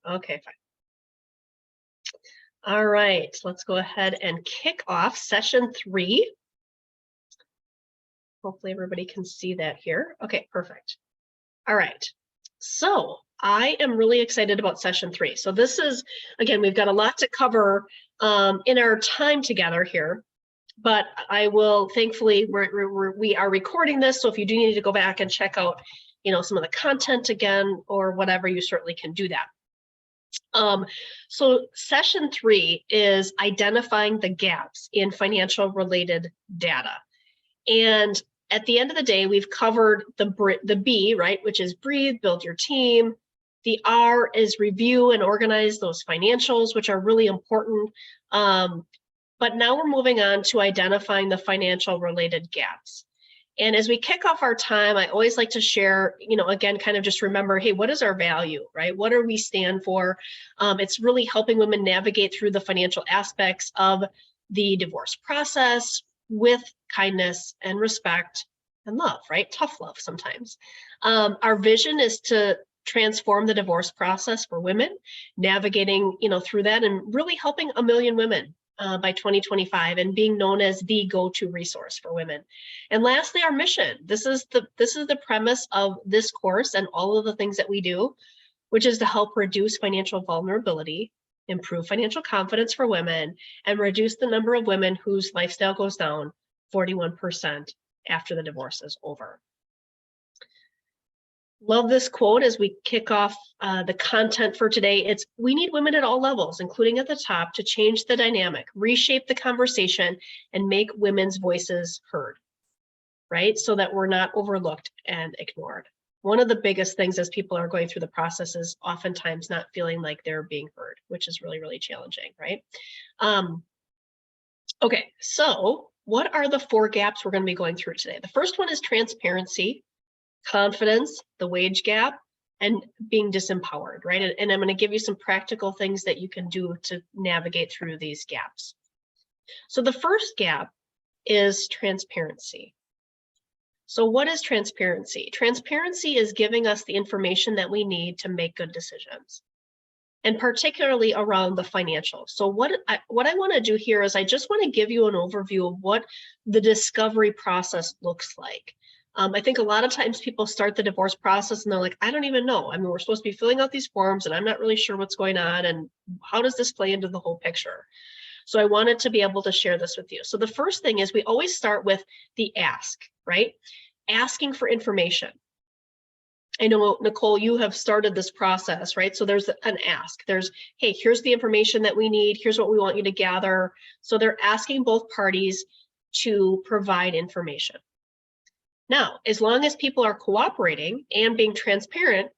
Okay, fine. All right, let's go ahead and kick off session 3. Hopefully everybody can see that here. Okay, perfect. All right. So I am really excited about session 3. So this is, again, we've got a lot to cover in our time together here, but I will, thankfully, we are recording this. So if you do need to go back and check out, some of the content again or whatever, you certainly can do that. So session 3 is identifying the gaps in financial related data. And at the end of the day, we've covered the B, right, which is breathe, build your team. The R is review and organize those financials, which are really important. But now we're moving on to identifying the financial related gaps. And as we kick off our time, I always like to share, again, kind of just remember, hey, what is our value, right? What do we stand for? It's really helping women navigate through the financial aspects of the divorce process with kindness and respect and love, right? Tough love sometimes. Our vision is to transform the divorce process for women, navigating, through that and really helping 1 million women by 2025 and being known as the go-to resource for women. And lastly, our mission. This is the premise of this course and all of the things that we do, which is to help reduce financial vulnerability, improve financial confidence for women, and reduce the number of women whose lifestyle goes down 41% after the divorce is over. Love this quote as we kick off the content for today. It's, we need women at all levels, including at the top, to change the dynamic, reshape the conversation, and make women's voices heard, right? So that we're not overlooked and ignored. One of the biggest things as people are going through the process is oftentimes not feeling like they're being heard, which is really, really challenging, right? Okay, so what are the 4 gaps we're going to be going through today? The first one is transparency, confidence, the wage gap, and being disempowered, right? And I'm going to give you some practical things that you can do to navigate through these gaps. So the first gap is transparency. So what is transparency? Transparency is giving us the information that we need to make good decisions, and particularly around the financials. So what I want to do here is I just want to give you an overview of what the discovery process looks like. I think a lot of times people start the divorce process and they're like, I don't even know. I mean, we're supposed to be filling out these forms and I'm not really sure what's going on and how does this play into the whole picture? So I wanted to be able to share this with you. So the first thing is we always start with the ask, right? Asking for information. I know, Nicole, you have started this process, right? So there's an ask. There's, hey, here's the information that we need. Here's what we want you to gather. So they're asking both parties to provide information. Now, as long as people are cooperating and being transparent,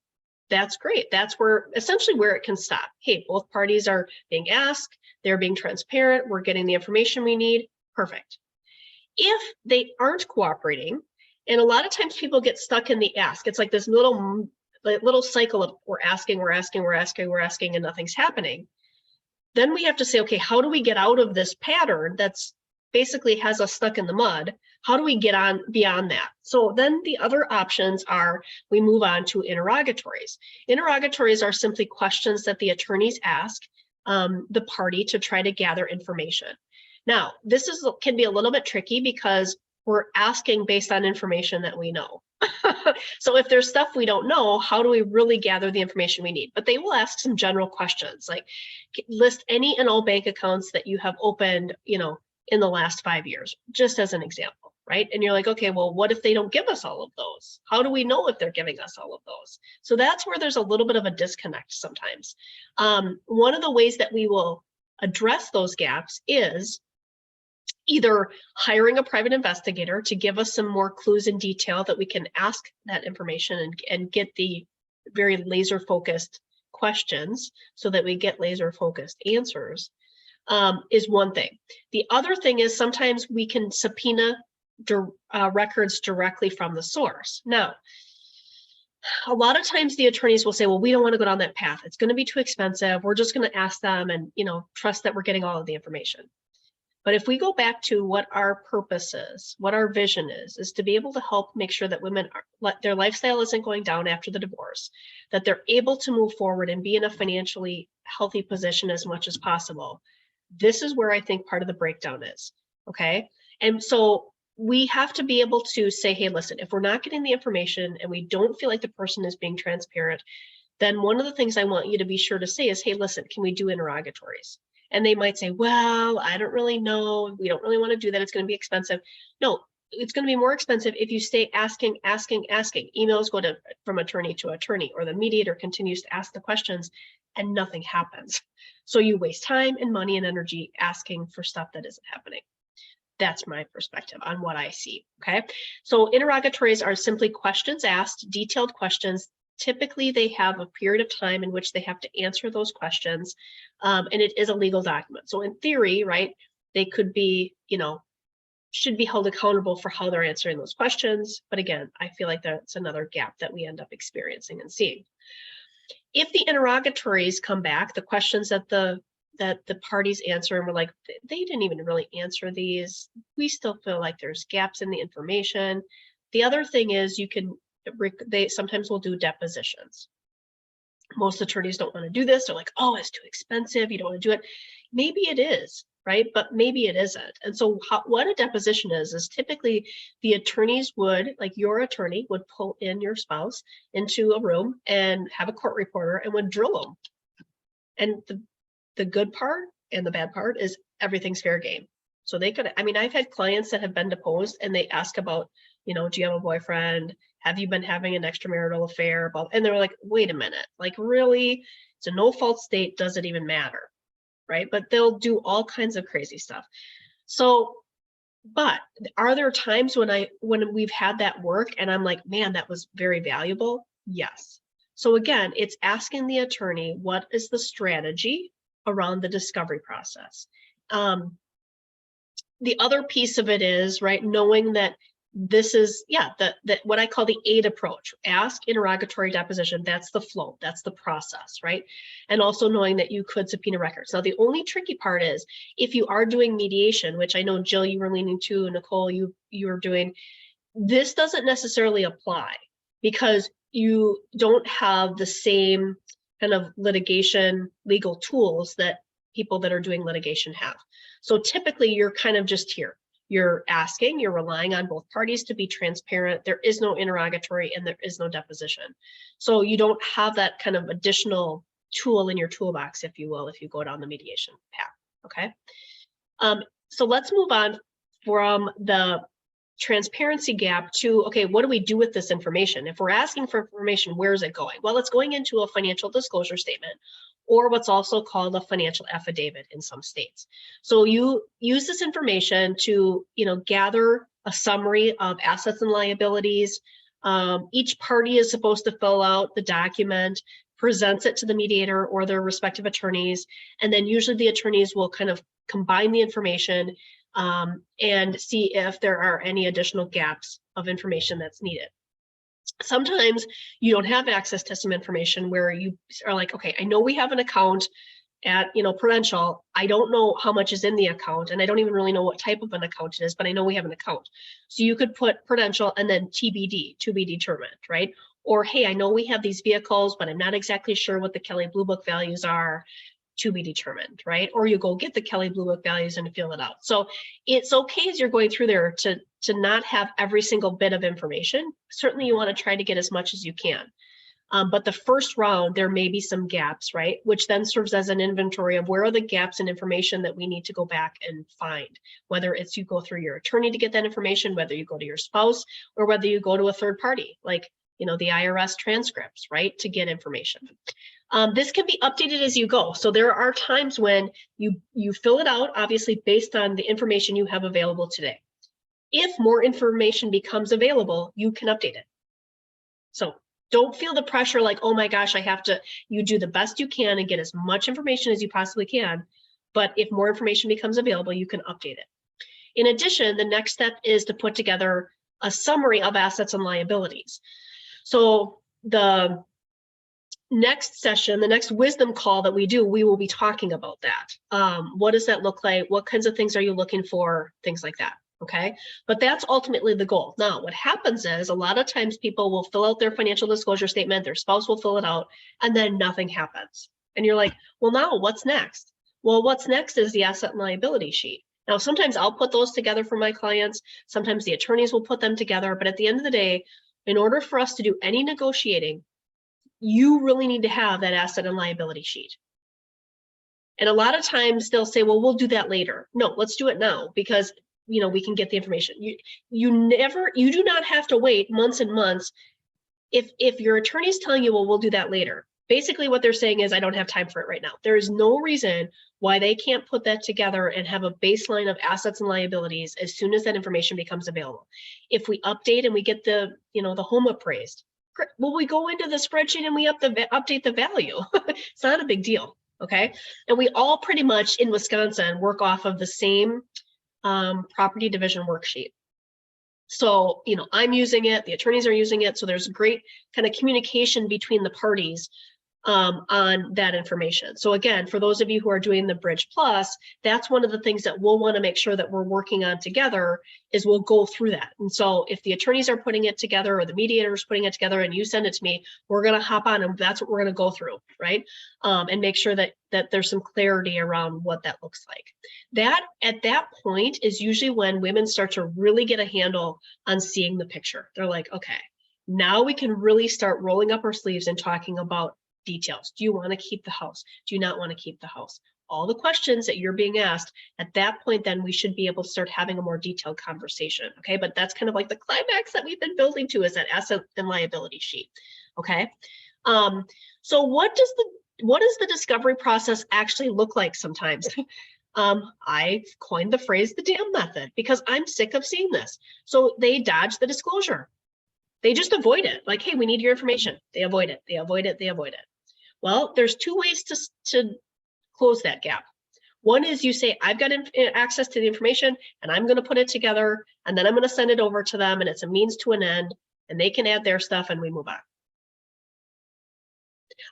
that's great. That's where essentially where it can stop. Hey, both parties are being asked, they're being transparent, we're getting the information we need, perfect. If they aren't cooperating, and a lot of times people get stuck in the ask, it's like this little cycle of we're asking, and nothing's happening. Then we have to say, okay, how do we get out of this pattern that's basically has us stuck in the mud? How do we get on beyond that? So then the other options are we move on to interrogatories. Interrogatories are simply questions that the attorneys ask the party to try to gather information. Now, this can be a little bit tricky because we're asking based on information that we know. So if there's stuff we don't know, how do we really gather the information we need? But they will ask some general questions like list any and all bank accounts that you have opened, in the last 5 years, just as an example, right? And you're like, okay, well, what if they don't give us all of those? How do we know if they're giving us all of those? So that's where there's a little bit of a disconnect sometimes. One of the ways that we will address those gaps is either hiring a private investigator to give us some more clues and detail that we can ask that information and get the very laser focused questions so that we get laser focused answers. Is one thing. The other thing is sometimes we can subpoena records directly from the source. Now, a lot of times the attorneys will say, well, we don't want to go down that path. It's going to be too expensive. We're just going to ask them and, trust that we're getting all of the information. But if we go back to what our purpose is, what our vision is to be able to help make sure that women their lifestyle isn't going down after the divorce, that they're able to move forward and be in a financially healthy position as much as possible. This is where I think part of the breakdown is, okay? And so we have to be able to say, hey, listen, if we're not getting the information and we don't feel like the person is being transparent, then one of the things I want you to be sure to say is, hey, listen, can we do interrogatories? And they might say, well, I don't really know. We don't really want to do that. It's going to be expensive. No, it's going to be more expensive if you stay asking. Emails go from attorney to attorney, or the mediator continues to ask the questions and nothing happens. So you waste time and money and energy asking for stuff that isn't happening. That's my perspective on what I see, okay? So interrogatories are simply questions asked, detailed questions. Typically, they have a period of time in which they have to answer those questions, and it is a legal document. So in theory, right, they could be, should be held accountable for how they're answering those questions. But again, I feel like that's another gap that we end up experiencing and seeing. If the interrogatories come back, the questions that the parties answer, and we're like, they didn't even really answer these, we still feel like there's gaps in the information. The other thing is they sometimes will do depositions. Most attorneys don't want to do this. They're like, oh, it's too expensive. You don't want to do it. Maybe it is, right? But maybe it isn't. And so what a deposition is typically the attorneys would, like your attorney would pull in your spouse into a room and have a court reporter and would drill them. And the good part and the bad part is everything's fair game. So they could, I've had clients that have been deposed and they ask about, do you have a boyfriend? Have you been having an extramarital affair? And they're like, wait a minute, like really? It's a no fault state, does it even matter? Right? But they'll do all kinds of crazy stuff. So, but are there times when we've had that work and I'm like, man, that was very valuable? Yes. So again, it's asking the attorney, what is the strategy around the discovery process? The other piece of it is, right, knowing that this is, that what I call the AID approach, ask, interrogatory, deposition, that's the flow, that's the process, right? And also knowing that you could subpoena records. Now, the only tricky part is if you are doing mediation, which I know, Jill, you were leaning to, Nicole, you were doing, this doesn't necessarily apply because you don't have the same kind of litigation legal tools that people that are doing litigation have. So typically you're kind of just here. You're asking, you're relying on both parties to be transparent. There is no interrogatory and there is no deposition. So you don't have that kind of additional tool in your toolbox, if you will, if you go down the mediation path, okay? So let's move on from the transparency gap to, okay, what do we do with this information? If we're asking for information, where is it going? Well, it's going into a financial disclosure statement, or what's also called a financial affidavit in some states. So you use this information to, gather a summary of assets and liabilities. Each party is supposed to fill out the document, presents it to the mediator or their respective attorneys, and then usually the attorneys will kind of combine the information and see if there are any additional gaps of information that's needed. Sometimes you don't have access to some information where you are like, okay, I know we have an account at, Prudential. I don't know how much is in the account, and I don't even really know what type of an account it is, but I know we have an account. So you could put Prudential and then TBD, to be determined, right? Or, hey, I know we have these vehicles, but I'm not exactly sure what the Kelley Blue Book values are, to be determined, right? Or you go get the Kelley Blue Book values and fill it out. So it's okay as you're going through there to not have every single bit of information. Certainly you want to try to get as much as you can. But the first round, there may be some gaps, right? Which then serves as an inventory of where are the gaps in information that we need to go back and find, whether it's you go through your attorney to get that information, whether you go to your spouse, or whether you go to a third party, like, the IRS transcripts, right, to get information. This can be updated as you go. So there are times when you fill it out, obviously based on the information you have available today. If more information becomes available, you can update it. So don't feel the pressure like, oh my gosh, you do the best you can and get as much information as you possibly can. But if more information becomes available, you can update it. In addition, the next step is to put together a summary of assets and liabilities. So the next session, the next wisdom call that we do, we will be talking about that. What does that look like? What kinds of things are you looking for? Things like that. Okay. But that's ultimately the goal. Now, what happens is a lot of times people will fill out their financial disclosure statement, their spouse will fill it out, and then nothing happens. And you're like, well, now what's next? Well, what's next is the asset and liability sheet. Now, sometimes I'll put those together for my clients. Sometimes the attorneys will put them together. But at the end of the day, in order for us to do any negotiating, you really need to have that asset and liability sheet. And a lot of times they'll say, well, we'll do that later. No, let's do it now because, you know, we can get the information. You do not have to wait months and months. If your attorney is telling you, well, we'll do that later, basically what they're saying is, I don't have time for it right now. There is no reason why they can't put that together and have a baseline of assets and liabilities as soon as that information becomes available. If we update and we get the, you know, the home appraised, well, we go into the spreadsheet and we update the value. It's not a big deal, okay? And we all pretty much in Wisconsin work off of the same property division worksheet. So, you know, I'm using it, the attorneys are using it, so there's great kind of communication between the parties on that information. So again, for those of you who are doing the Bridge Plus, that's one of the things that we'll want to make sure that we're working on together is we'll go through that. And so if the attorneys are putting it together or the mediator is putting it together and you send it to me, we're going to hop on and that's what we're going to go through, right? And make sure that there's some clarity around what that looks like. That at that point is usually when women start to really get a handle on seeing the picture. They're like, okay, now we can really start rolling up our sleeves and talking about details. Do you want to keep the house? Do you not want to keep the house? All the questions that you're being asked at that point, then we should be able to start having a more detailed conversation. Okay. But that's kind of like the climax that we've been building to, is that asset and liability sheet. Okay. So what does the discovery process actually look like sometimes? I coined the phrase the damn method because I'm sick of seeing this. So they dodge the disclosure. They just avoid it. Like, hey, we need your information. They avoid it. They avoid it. They avoid it. Well, there's two ways to close that gap. One is you say, I've got access to the information and I'm going to put it together and then I'm going to send it over to them and it's a means to an end and they can add their stuff and we move on.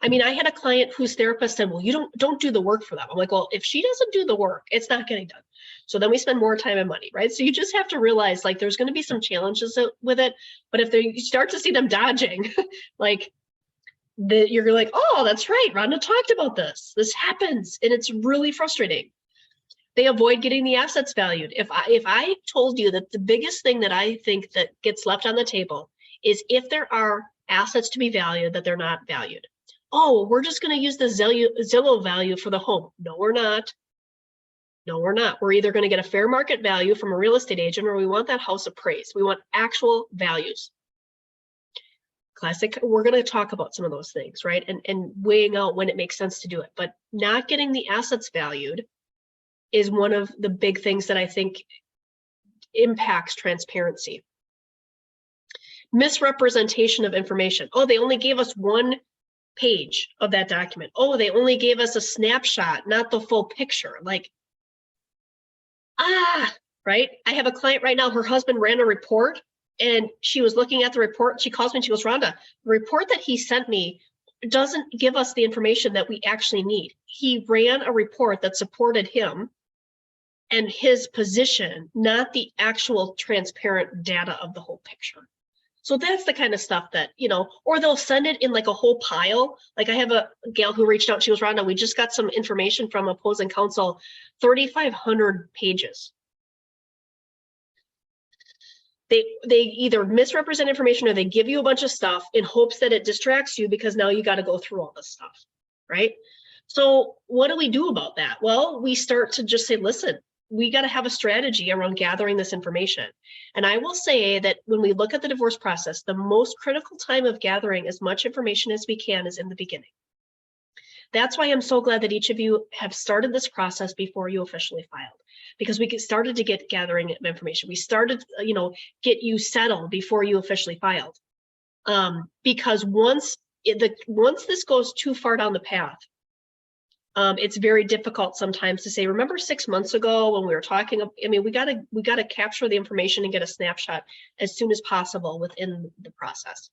I mean, I had a client whose therapist said, well, you don't do the work for them. I'm like, well, if she doesn't do the work, it's not getting done. So then we spend more time and money, right? So you just have to realize like there's going to be some challenges with it, but if you start to see them dodging, like you're like, oh, that's right, Rhonda talked about this. This happens, and it's really frustrating. They avoid getting the assets valued. If I told you that the biggest thing that I think that gets left on the table is if there are assets to be valued that they're not valued. Oh, we're just going to use the Zillow value for the home. No, we're not. No, we're not. We're either going to get a fair market value from a real estate agent or we want that house appraised. We want actual values. Classic. We're going to talk about some of those things, right? And weighing out when it makes sense to do it. But not getting the assets valued is one of the big things that I think impacts transparency. Misrepresentation of information. Oh, they only gave us one page of that document. Oh, they only gave us a snapshot, not the full picture. Like, right? I have a client right now, her husband ran a report and she was looking at the report. She calls me and she goes, Rhonda, the report that he sent me doesn't give us the information that we actually need. He ran a report that supported him and his position, not the actual transparent data of the whole picture. So that's the kind of stuff that, you know, or they'll send it in like a whole pile. Like I have a gal who reached out, she was, Rhonda, we just got some information from opposing counsel, 3,500 pages. They either misrepresent information or they give you a bunch of stuff in hopes that it distracts you because now you got to go through all this stuff, right? So what do we do about that? Well, we start to just say, listen, we got to have a strategy around gathering this information. And I will say that when we look at the divorce process, the most critical time of gathering as much information as we can is in the beginning. That's why I'm so glad that each of you have started this process before you officially filed, because we started to get gathering of information. We started, you know, get you settled before you officially filed. Because once this goes too far down the path, it's very difficult sometimes to say, remember 6 months ago when we were talking, I mean, we gotta capture the information and get a snapshot as soon as possible within the process.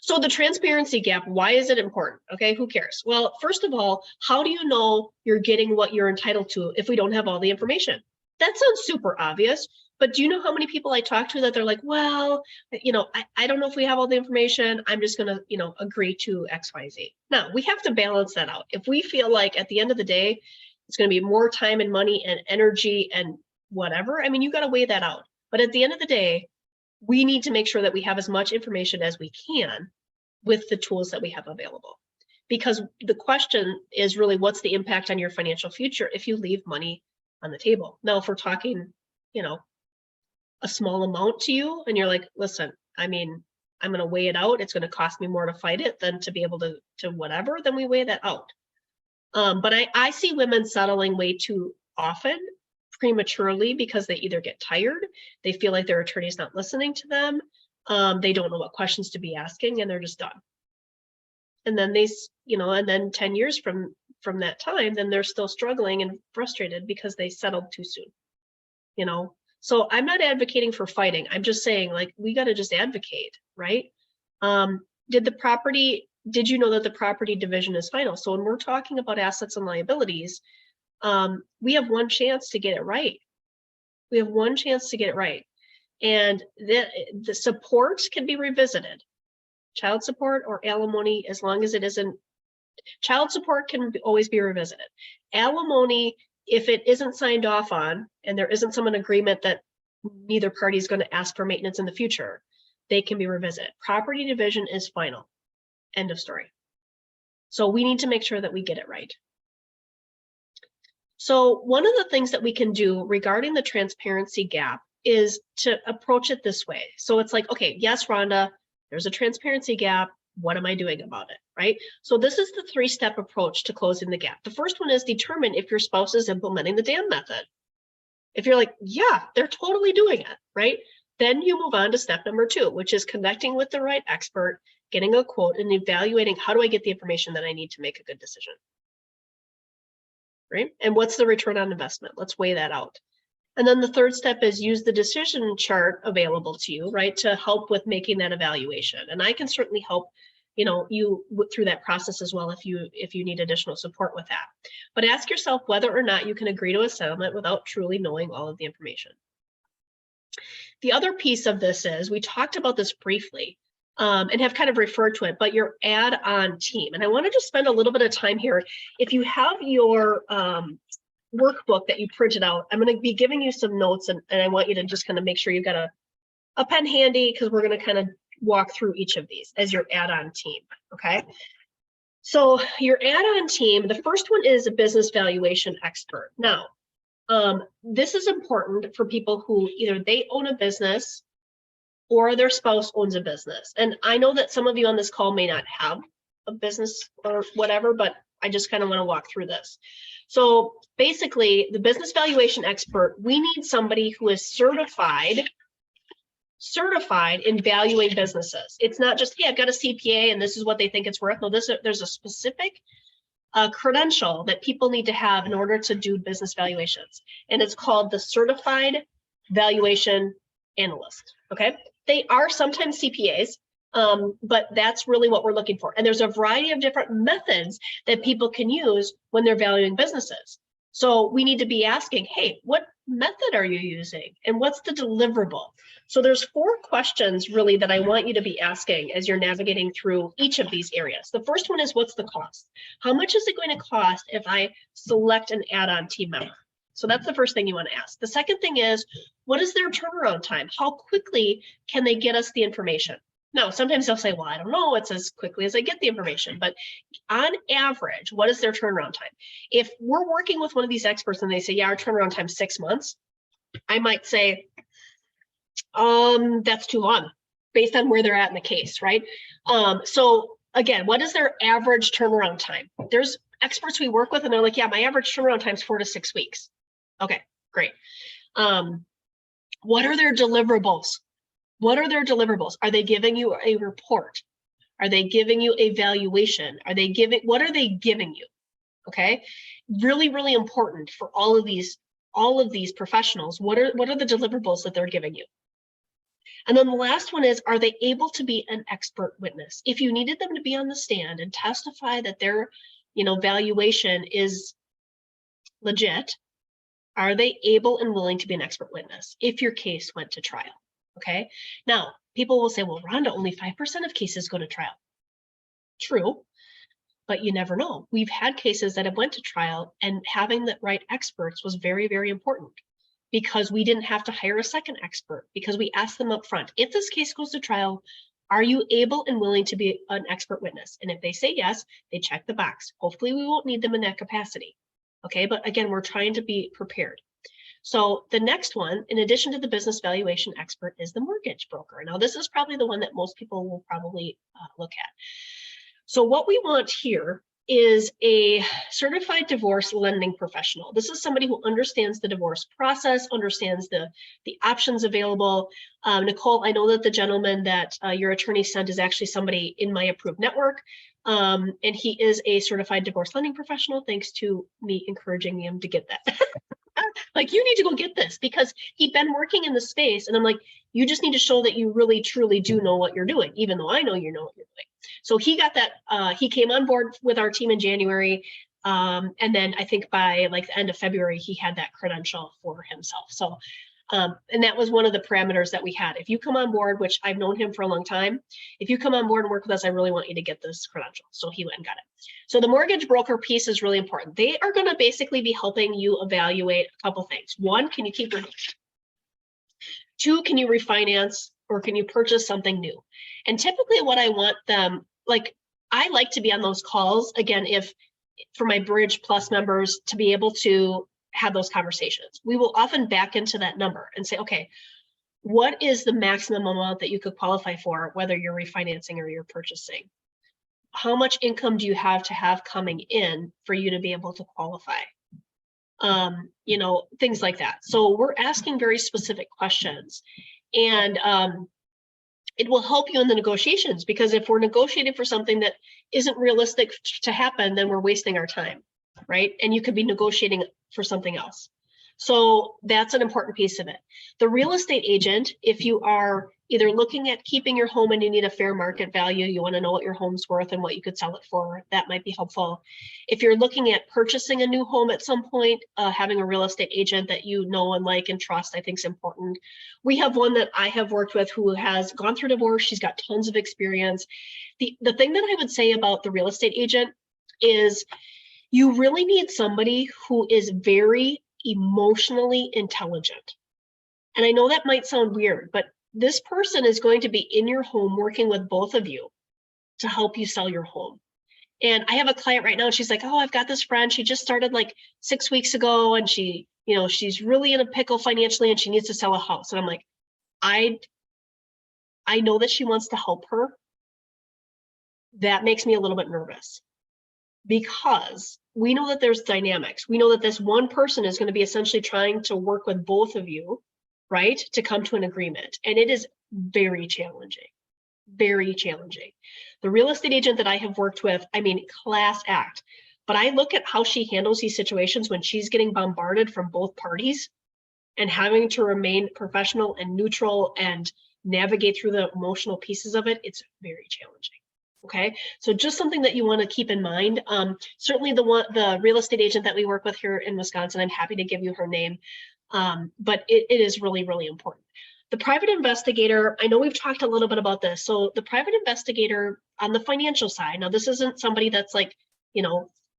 So the transparency gap, why is it important? Okay, who cares? Well, first of all, how do you know you're getting what you're entitled to if we don't have all the information? That sounds super obvious, but do you know how many people I talk to that they're like, well, I don't know if we have all the information. I'm just going to, agree to X, Y, Z. Now, we have to balance that out. If we feel like at the end of the day, it's going to be more time and money and energy and whatever, I mean, you got to weigh that out. But at the end of the day, we need to make sure that we have as much information as we can with the tools that we have available. Because the question is really, what's the impact on your financial future if you leave money on the table? Now, if we're talking, a small amount to you and you're like, listen, I mean, I'm going to weigh it out. It's going to cost me more to fight it than to be able to whatever, then we weigh that out. But I see women settling way too often prematurely because they either get tired, they feel like their attorney's not listening to them, they don't know what questions to be asking, and they're just done. And then and then 10 years from that time, then they're still struggling and frustrated because they settled too soon. So I'm not advocating for fighting. I'm just saying, like, we got to just advocate, right? Did you know that the property division is final? So when we're talking about assets and liabilities, we have one chance to get it right. We have one chance to get it right. And the support can be revisited. Child support or alimony, as long as it isn't, child support can always be revisited. Alimony, if it isn't signed off on and there isn't some agreement that neither party is going to ask for maintenance in the future, they can be revisited. Property division is final. End of story. So we need to make sure that we get it right. So one of the things that we can do regarding the transparency gap is to approach it this way. So it's like, okay, yes, Rhonda, there's a transparency gap. What am I doing about it, right? So this is the 3-step approach to closing the gap. The first one is determine if your spouse is implementing the DAM method. If you're like, yeah, they're totally doing it, right? Then you move on to step number 2, which is connecting with the right expert, getting a quote, and evaluating how do I get the information that I need to make a good decision, right? And what's the return on investment? Let's weigh that out. And then the 3rd step is use the decision chart available to you, right, to help with making that evaluation. And I can certainly help, you through that process as well if you need additional support with that. But ask yourself whether or not you can agree to a settlement without truly knowing all of the information. The other piece of this is, we talked about this briefly and have kind of referred to it, but your add-on team. And I want to just spend a little bit of time here. If you have your workbook that you printed out, I'm going to be giving you some notes, and I want you to just kind of make sure you've got a pen handy, because we're going to kind of walk through each of these as your add-on team, okay? So your add-on team, the first one is a business valuation expert. Now, this is important for people who either they own a business or their spouse owns a business. And I know that some of you on this call may not have a business or whatever, but I just kind of want to walk through this. So basically, the business valuation expert, we need somebody who is certified in valuing businesses. It's not just, hey, I've got a CPA and this is what they think it's worth. No, there's a specific credential that people need to have in order to do business valuations. And it's called the Certified Valuation Analyst, okay? They are sometimes CPAs, but that's really what we're looking for. And there's a variety of different methods that people can use when they're valuing businesses. So we need to be asking, hey, what method are you using? And what's the deliverable? So there's 4 questions really that I want you to be asking as you're navigating through each of these areas. The first one is, what's the cost? How much is it going to cost if I select an add-on team member? So that's the first thing you want to ask. The second thing is, what is their turnaround time? How quickly can they get us the information? Now, sometimes they'll say, well, I don't know, it's as quickly as I get the information, but on average, what is their turnaround time? If we're working with one of these experts and they say, yeah, our turnaround time is 6 months, I might say, that's too long based on where they're at in the case, right? So again, what is their average turnaround time? There's experts we work with and they're like, yeah, my average turnaround time is 4 to 6 weeks. Okay, great. What are their deliverables? What are their deliverables? Are they giving you a report? Are they giving you a valuation? What are they giving you? Okay, really, really important for all of these professionals. What are the deliverables that they're giving you? And then the last one is, are they able to be an expert witness? If you needed them to be on the stand and testify that their, valuation is legit, are they able and willing to be an expert witness if your case went to trial? Okay. Now, people will say, well, Rhonda, only 5% of cases go to trial. True, but you never know. We've had cases that have went to trial, and having the right experts was very, very important, because we didn't have to hire a second expert, because we asked them up front, if this case goes to trial, are you able and willing to be an expert witness? And if they say yes, they check the box. Hopefully we won't need them in that capacity. Okay, but again, we're trying to be prepared. So the next one, in addition to the business valuation expert, is the mortgage broker. Now, this is probably the one that most people will probably look at. So what we want here is a certified divorce lending professional. This is somebody who understands the divorce process, understands the options available. Nicole, I know that the gentleman that your attorney sent is actually somebody in my approved network. And he is a certified divorce lending professional, thanks to me encouraging him to get that. Like, you need to go get this, because he'd been working in the space. And I'm like, you just need to show that you really, truly do know what you're doing, even though I know you know what you're doing. So he got that, he came on board with our team in January. And then I think by like the end of February, he had that credential for himself. So, and that was one of the parameters that we had. If you come on board, which I've known him for a long time, if you come on board and work with us, I really want you to get this credential. So he went and got it. So the mortgage broker piece is really important. They are going to basically be helping you evaluate a couple things. One, can you keep your home? Two, can you refinance, or can you purchase something new? And typically what I want them, like, I like to be on those calls, again, if for my Bridge Plus members, to be able to have those conversations. We will often back into that number and say, okay, what is the maximum amount that you could qualify for, whether you're refinancing or you're purchasing? How much income do you have to have coming in for you to be able to qualify? Things like that. So we're asking very specific questions, and it will help you in the negotiations, because if we're negotiating for something that isn't realistic to happen, then we're wasting our time, right? And you could be negotiating for something else. So that's an important piece of it. The real estate agent, if you are either looking at keeping your home and you need a fair market value, you want to know what your home's worth and what you could sell it for, that might be helpful. If you're looking at purchasing a new home at some point, having a real estate agent that you know and like and trust, I think is important. We have one that I have worked with who has gone through divorce. She's got tons of experience. The thing that I would say about the real estate agent is you really need somebody who is very emotionally intelligent. And I know that might sound weird, but this person is going to be in your home working with both of you to help you sell your home. And I have a client right now, and she's like, oh, I've got this friend. She just started like 6 weeks ago, and she's really in a pickle financially, and she needs to sell a house. And I'm like, I know that she wants to help her. That makes me a little bit nervous, because we know that there's dynamics. We know that this one person is going to be essentially trying to work with both of you, right, to come to an agreement. And it is very challenging, very challenging. The real estate agent that I have worked with, I mean, class act, but I look at how she handles these situations when she's getting bombarded from both parties and having to remain professional and neutral and navigate through the emotional pieces of it. It's very challenging. Okay, so just something that you want to keep in mind. Certainly the real estate agent that we work with here in Wisconsin, I'm happy to give you her name, but it is really, really important. The private investigator, I know we've talked a little bit about this. So the private investigator on the financial side, now this isn't somebody that's like,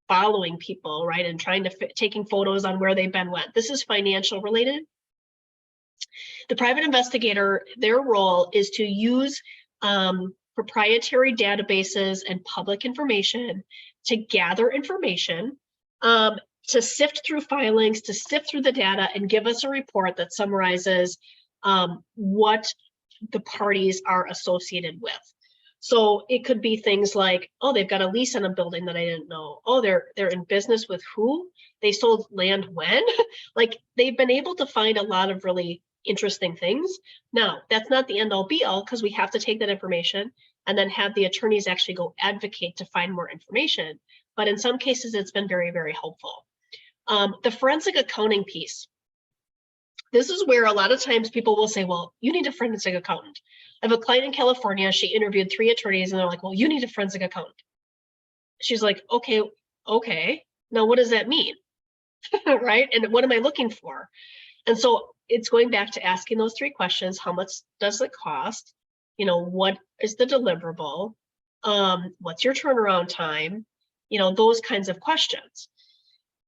following people, right, and trying to taking photos on where they've been went. This is financial related. The private investigator, their role is to use proprietary databases and public information to gather information, to sift through filings, to sift through the data, and give us a report that summarizes what the parties are associated with. So it could be things like, oh, they've got a lease on a building that I didn't know. Oh, they're in business with who? They sold land when? Like, they've been able to find a lot of really interesting things. Now, that's not the end all be all, because we have to take that information and then have the attorneys actually go advocate to find more information. But in some cases, it's been very, very helpful. The forensic accounting piece. This is where a lot of times people will say, well, you need a forensic accountant. I have a client in California. She interviewed 3 attorneys and they're like, well, you need a forensic accountant. She's like, okay. Now what does that mean? Right? And what am I looking for? And so it's going back to asking those 3 questions. How much does it cost? What is the deliverable? What's your turnaround time? Those kinds of questions.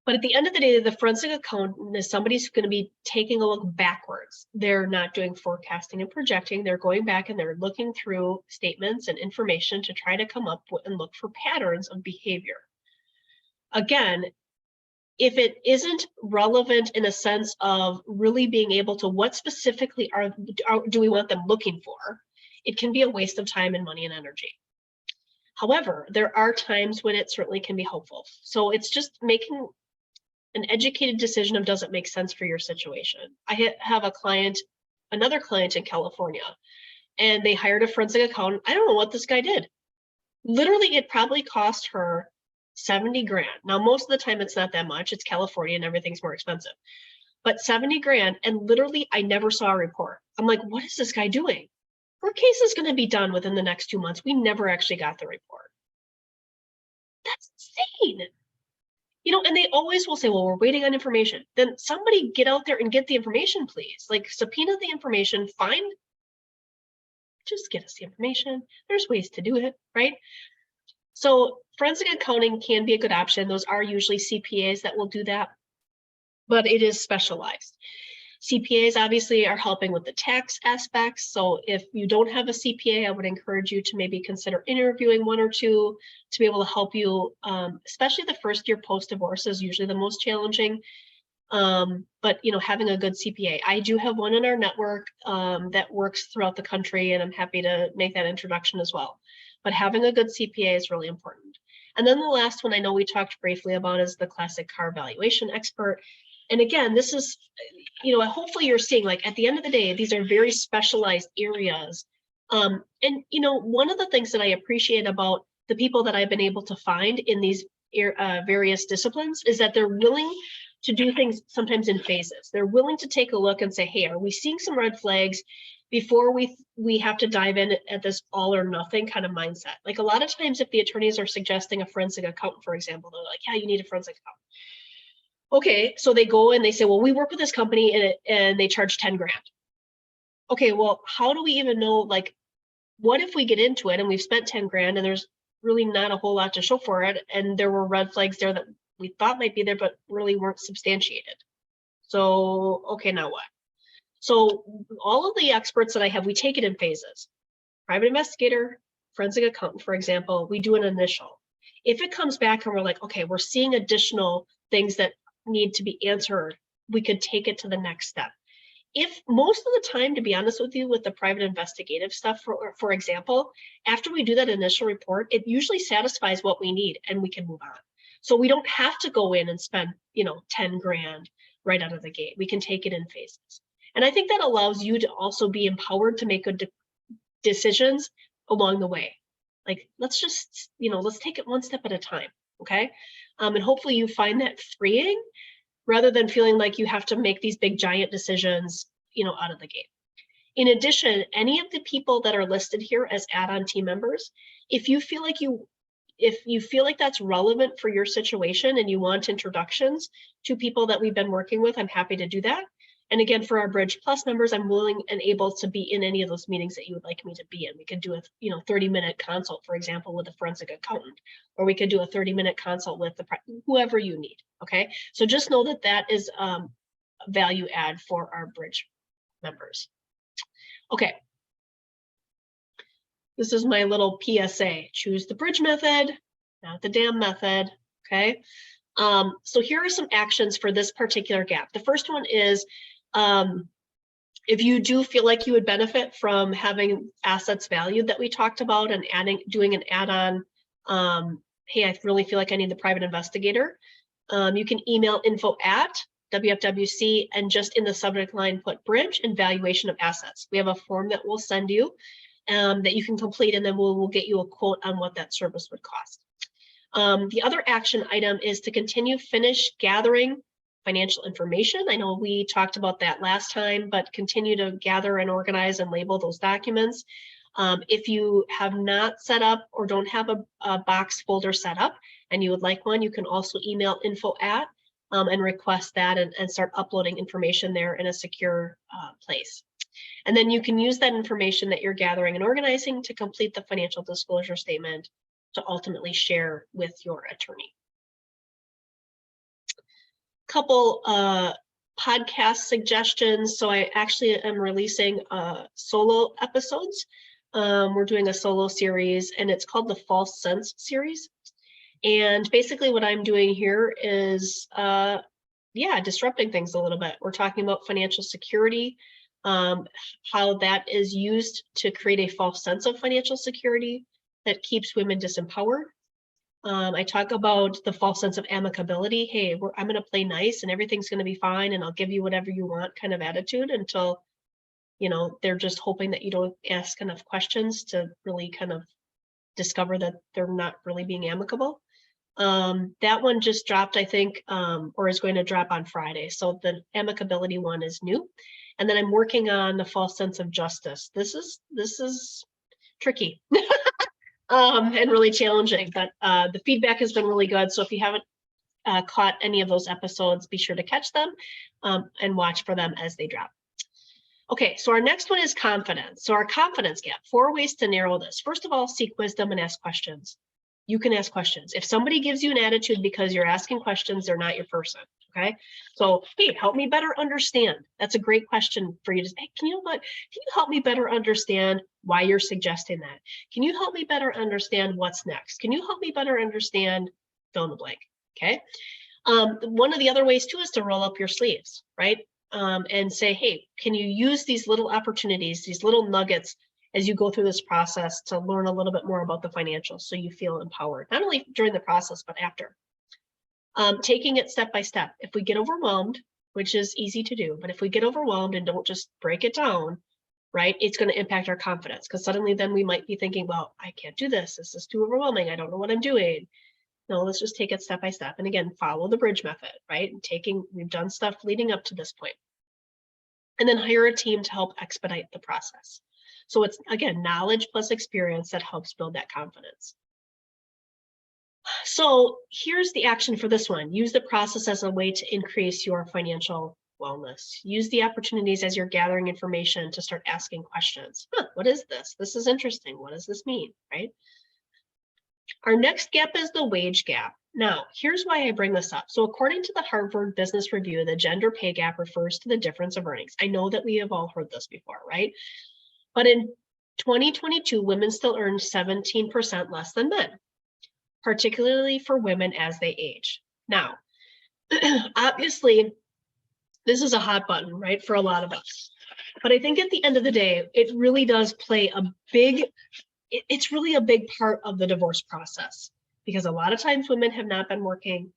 But at the end of the day, the forensic accountant is somebody who's going to be taking a look backwards. They're not doing forecasting and projecting. They're going back and they're looking through statements and information to try to come up with and look for patterns of behavior. Again, if it isn't relevant in a sense of really being able to what specifically do we want them looking for, it can be a waste of time and money and energy. However, there are times when it certainly can be helpful. So it's just making an educated decision of, does it make sense for your situation? I have another client in California, and they hired a forensic accountant. I don't know what this guy did. Literally, it probably cost her 70 grand. Now, most of the time it's not that much. It's California and everything's more expensive. But 70 grand, and literally I never saw a report. I'm like, what is this guy doing? Her case is going to be done within the next 2 months. We never actually got the report. That's insane. And they always will say, well, we're waiting on information. Then somebody get out there and get the information, please. Like, subpoena the information, just get us the information. There's ways to do it, right? So forensic accounting can be a good option. Those are usually CPAs that will do that, but it is specialized. CPAs obviously are helping with the tax aspects. So if you don't have a CPA, I would encourage you to maybe consider interviewing 1 or 2 to be able to help you, especially the first year post-divorce is usually the most challenging. But having a good CPA. I do have one in our network that works throughout the country, and I'm happy to make that introduction as well. But having a good CPA is really important. And then the last one I know we talked briefly about is the classic car valuation expert. And again, this is, hopefully you're seeing, like, at the end of the day, these are very specialized areas. And one of the things that I appreciate about the people that I've been able to find in these various disciplines is that they're willing to do things sometimes in phases. They're willing to take a look and say, hey, are we seeing some red flags before we have to dive in at this all or nothing kind of mindset? Like, a lot of times if the attorneys are suggesting a forensic accountant, for example, they're like, yeah, you need a forensic accountant. Okay, so they go and they say, well, we work with this company and they charge 10 grand. Okay, well, how do we even know, like, what if we get into it and we've spent 10 grand and there's really not a whole lot to show for it, and there were red flags there that we thought might be there but really weren't substantiated? So, okay, now what? So all of the experts that I have, we take it in phases. Private investigator, forensic accountant, for example, we do an initial. If it comes back and we're like, okay, we're seeing additional things that need to be answered, we could take it to the next step. If most of the time, to be honest with you, with the private investigative stuff, for example, after we do that initial report, it usually satisfies what we need and we can move on. So we don't have to go in and spend, 10 grand right out of the gate. We can take it in phases. And I think that allows you to also be empowered to make good decisions along the way. Like, let's just, let's take it one step at a time, okay? And hopefully you find that freeing rather than feeling like you have to make these big giant decisions, out of the gate. In addition, any of the people that are listed here as add-on team members, if you feel like that's relevant for your situation and you want introductions to people that we've been working with, I'm happy to do that. And again, for our Bridge Plus members, I'm willing and able to be in any of those meetings that you would like me to be in. We could do a 30-minute consult, for example, with a forensic accountant, or we could do a 30-minute consult with whoever you need. Okay, so just know that that is a value add for our Bridge members. Okay, this is my little PSA. Choose the Bridge method, not the DAM method. Okay, so here are some actions for this particular gap. The first one is, if you do feel like you would benefit from having assets valued that we talked about and doing an add-on, hey, I really feel like I need the private investigator, you can email info@WFWC and just in the subject line put Bridge and valuation of assets. We have a form that we'll send you that you can complete, and then we'll get you a quote on what that service would cost. The other action item is to finish gathering financial information. I know we talked about that last time, but continue to gather and organize and label those documents. If you have not set up or don't have a box folder set up and you would like one, you can also email info@ and request that and start uploading information there in a secure place. And then you can use that information that you're gathering and organizing to complete the financial disclosure statement to ultimately share with your attorney. Couple podcast suggestions. So I actually am releasing solo episodes. We're doing a solo series and it's called the False Sense series. And basically what I'm doing here is, disrupting things a little bit. We're talking about financial security, how that is used to create a false sense of financial security that keeps women disempowered. I talk about the false sense of amicability. Hey, I'm going to play nice and everything's going to be fine and I'll give you whatever you want kind of attitude until, they're just hoping that you don't ask enough questions to really kind of discover that they're not really being amicable. That one just dropped, I think, or is going to drop on Friday. So the amicability one is new. And then I'm working on the false sense of justice. This is tricky. And really challenging, but the feedback has been really good. So if you haven't caught any of those episodes, be sure to catch them and watch for them as they drop. Okay, so our next one is confidence. So our confidence gap, 4 ways to narrow this. First of all, seek wisdom and ask questions. You can ask questions. If somebody gives you an attitude because you're asking questions, they're not your person, okay? So, hey, help me better understand. That's a great question for you to say, hey, can you help me better understand why you're suggesting that? Can you help me better understand what's next? Can you help me better understand fill in the blank, okay? One of the other ways too is to roll up your sleeves, right? And say, hey, can you use these little opportunities, these little nuggets as you go through this process to learn a little bit more about the financials so you feel empowered, not only during the process, but after. Taking it step by step. If we get overwhelmed, which is easy to do, but if we get overwhelmed and don't just break it down, right, it's going to impact our confidence because suddenly then we might be thinking, well, I can't do this. This is too overwhelming. I don't know what I'm doing. No, let's just take it step by step. And again, follow the bridge method, right? We've done stuff leading up to this point. And then hire a team to help expedite the process. So it's, again, knowledge plus experience that helps build that confidence. So here's the action for this one. Use the process as a way to increase your financial wellness. Use the opportunities as you're gathering information to start asking questions. What is this? This is interesting. What does this mean, right? Our next gap is the wage gap. Now, here's why I bring this up. So according to the Harvard Business Review, the gender pay gap refers to the difference of earnings. I know that we have all heard this before, right? But in 2022, women still earn 17% less than men, particularly for women as they age. Now, obviously, this is a hot button, right, for a lot of us. But I think at the end of the day, it really does play it's really a big part of the divorce process because a lot of times women have not been working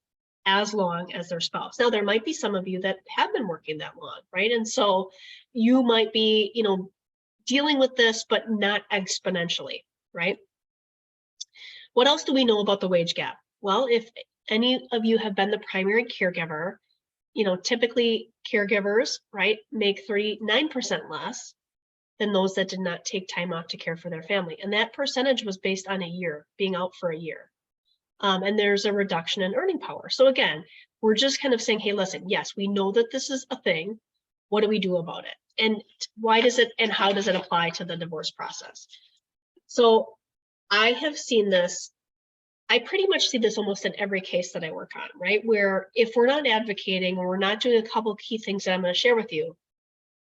as long as their spouse. Now, there might be some of you that have been working that long, right? And so you might be, dealing with this, but not exponentially, right? What else do we know about the wage gap? Well, if any of you have been the primary caregiver, typically caregivers, right, make 39% less than those that did not take time off to care for their family. And that percentage was based on a year, being out for a year. And there's a reduction in earning power. So again, we're just kind of saying, hey, listen, yes, we know that this is a thing. What do we do about it? And why does it, and how does it apply to the divorce process? So I have seen this, I pretty much see this almost in every case that I work on, right? Where if we're not advocating or we're not doing a couple of key things that I'm going to share with you,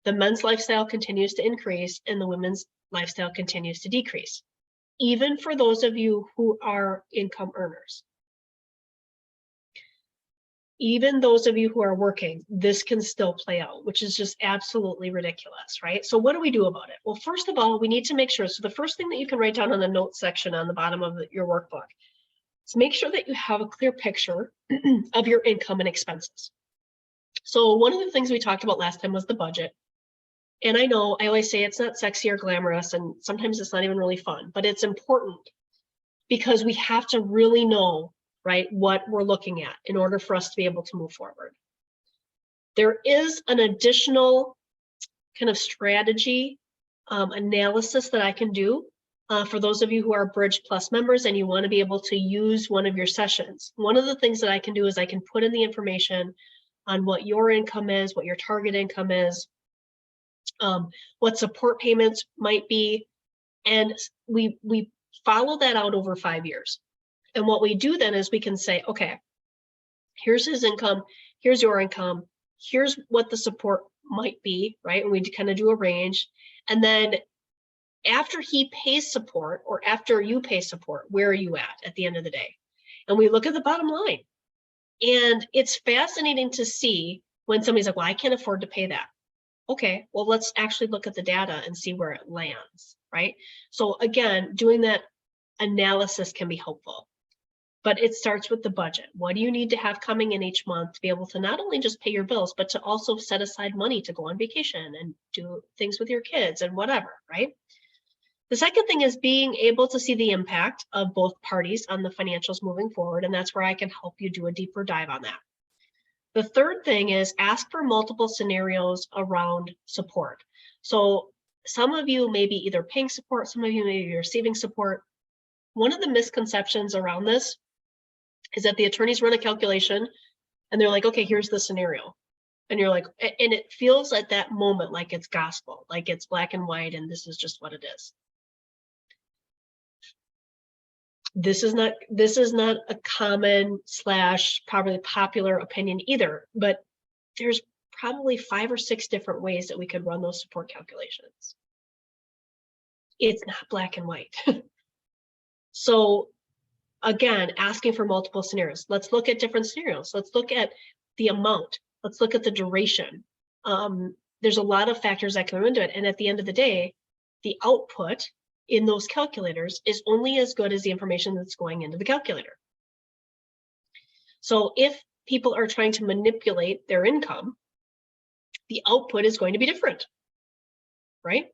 the men's lifestyle continues to increase and the women's lifestyle continues to decrease, even for those of you who are income earners. Even those of you who are working, this can still play out, which is just absolutely ridiculous, right? So what do we do about it? Well, first of all, we need to make sure, so the first thing that you can write down on the notes section on the bottom of your workbook is make sure that you have a clear picture of your income and expenses. So one of the things we talked about last time was the budget. And I know I always say it's not sexy or glamorous, and sometimes it's not even really fun, but it's important because we have to really know, right, what we're looking at in order for us to be able to move forward. There is an additional kind of strategy analysis that I can do for those of you who are Bridge Plus members and you want to be able to use one of your sessions. One of the things that I can do is I can put in the information on what your income is, what your target income is, what support payments might be, and we follow that out over 5 years. And what we do then is we can say, okay, here's his income, here's your income, here's what the support might be, right? And we kind of do a range. And then after he pays support or after you pay support, where are you at the end of the day? And we look at the bottom line. And it's fascinating to see when somebody's like, well, I can't afford to pay that. Okay, well, let's actually look at the data and see where it lands, right? So again, doing that analysis can be helpful. But it starts with the budget. What do you need to have coming in each month to be able to not only just pay your bills, but to also set aside money to go on vacation and do things with your kids and whatever, right? The second thing is being able to see the impact of both parties on the financials moving forward, and that's where I can help you do a deeper dive on that. The third thing is ask for multiple scenarios around support. So some of you may be either paying support, some of you may be receiving support. One of the misconceptions around this is that the attorneys run a calculation and they're like, okay, here's the scenario. And you're like, and it feels at that moment like it's gospel, like it's black and white, and this is just what it is. This is not a common / probably popular opinion either, but there's probably 5 or 6 different ways that we could run those support calculations. It's not black and white. So again, asking for multiple scenarios. Let's look at different scenarios. Let's look at the amount. Let's look at the duration. There's a lot of factors that come into it. And at the end of the day, the output in those calculators is only as good as the information that's going into the calculator. So if people are trying to manipulate their income, the output is going to be different, right?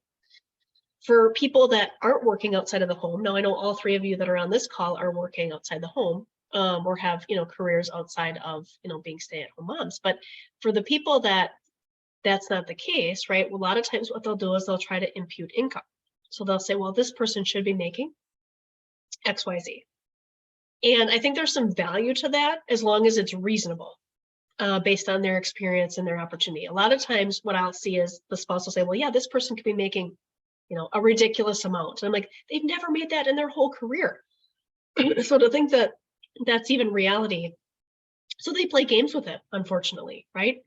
For people that aren't working outside of the home, now I know all 3 of you that are on this call are working outside the home or have, careers outside of, being stay-at-home moms. But for the people that's not the case, right? Well, a lot of times what they'll do is they'll try to impute income. So they'll say, well, this person should be making X, Y, Z. And I think there's some value to that as long as it's reasonable based on their experience and their opportunity. A lot of times what I'll see is the spouse will say, well, yeah, this person could be making, a ridiculous amount. And I'm like, they've never made that in their whole career. So to think that that's even reality. So they play games with it, unfortunately, right?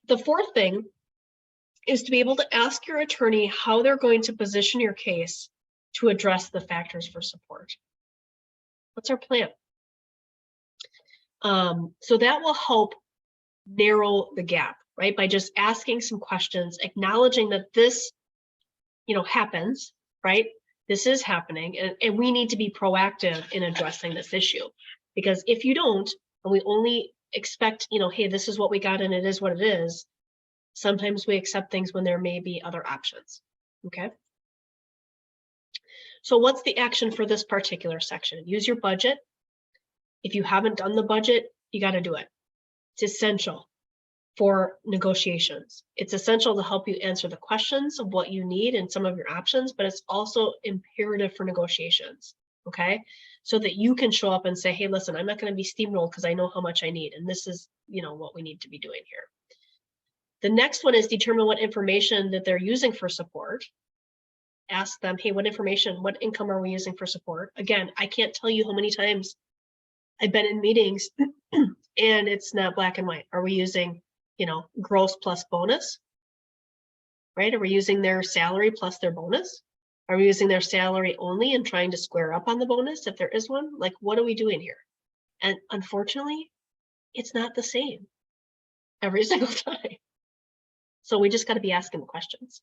The fourth thing is to be able to ask your attorney how they're going to position your case to address the factors for support. What's our plan? So that will help narrow the gap, right? By just asking some questions, acknowledging that this, happens, right? This is happening, and we need to be proactive in addressing this issue. Because if you don't, and we only expect, hey, this is what we got and it is what it is, sometimes we accept things when there may be other options, okay? So what's the action for this particular section? Use your budget. If you haven't done the budget, you got to do it. It's essential for negotiations. It's essential to help you answer the questions of what you need and some of your options, but it's also imperative for negotiations, okay? So that you can show up and say, hey, listen, I'm not going to be steamrolled because I know how much I need, and this is, what we need to be doing here. The next one is determine what information that they're using for support. Ask them, hey, what information, what income are we using for support? Again, I can't tell you how many times I've been in meetings and it's not black and white. Are we using, gross plus bonus, right? Are we using their salary plus their bonus? Are we using their salary only and trying to square up on the bonus if there is one? Like, what are we doing here? And unfortunately, it's not the same every single time. So we just got to be asking the questions.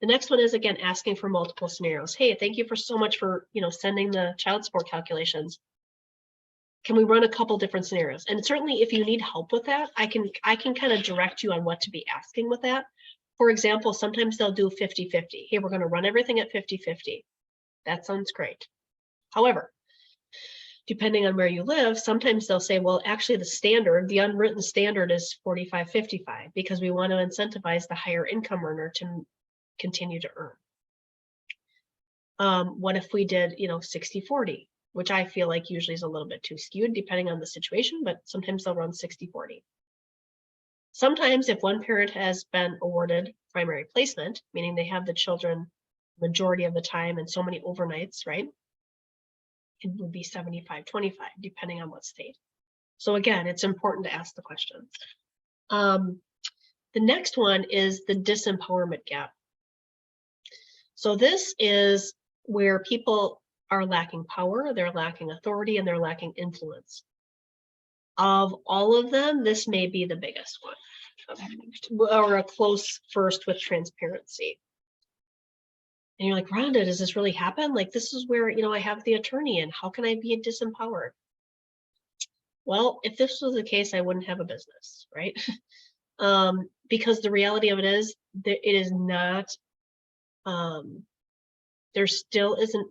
The next one is, again, asking for multiple scenarios. Hey, thank you for so much for, sending the child support calculations. Can we run a couple different scenarios? And certainly if you need help with that, I can kind of direct you on what to be asking with that. For example, sometimes they'll do 50-50. Hey, we're going to run everything at 50-50. That sounds great. However, depending on where you live, sometimes they'll say, well, actually the standard, the unwritten standard is 45-55 because we want to incentivize the higher income earner to continue to earn. What if we did, 60-40, which I feel like usually is a little bit too skewed depending on the situation, but sometimes they'll run 60-40. Sometimes if one parent has been awarded primary placement, meaning they have the children majority of the time and so many overnights, right? It would be 75-25, depending on what state. So again, it's important to ask the question. The next one is the disempowerment gap. So this is where people are lacking power, they're lacking authority, and they're lacking influence. Of all of them, this may be the biggest one, or a close first with transparency. And you're like, Rhonda, does this really happen? Like, this is where, I have the attorney and how can I be disempowered? Well, if this was the case, I wouldn't have a business, right? Because the reality of it is that it is not, there still isn't